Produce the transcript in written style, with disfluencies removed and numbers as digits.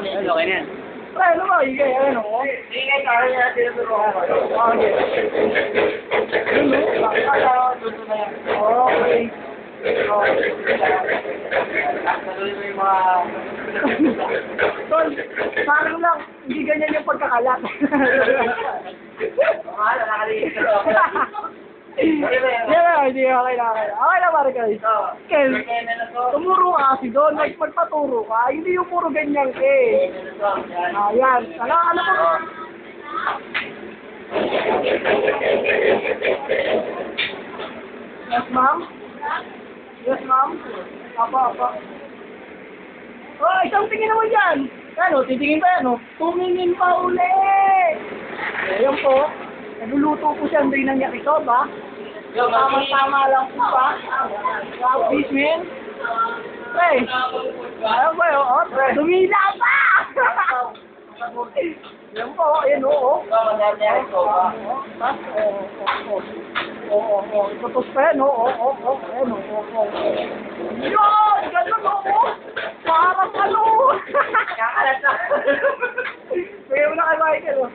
Ano, okay na yan. Pre, ano ba? Igay, ano? Ingay ka, rin natin ang turuan ko. Okay. Ano? Bakit tuto na yan? Okay. Tuloy mo yung mga... Tol, sa akin lang, hindi ganyan yung pagkakalat. Mga nakalimutan ko. Hindi, okay na. Okay na, pare guys. Kel, tumuro ka kasi doon, like magpaturo ka, hindi yung puro ganyan eh. Ayan, ano po? Yes, ma'am? Yes, ma'am? Apa. Oh, isang tingin naman yan. Ano, titingin pa yan, no? Tumingin pa uli! Ayan po. Nagluluto po siya, hindi nang yakito ba? Tama lang po ba? Wow, fish man. Hey! Ayan po yun, oh. Tumila pa! Ayan po, ayan o. Itutos pa yan, o. Ayan o. Yun! Ganun o. Parang ano. Kakalat na. Bigay mo na kay Michael o.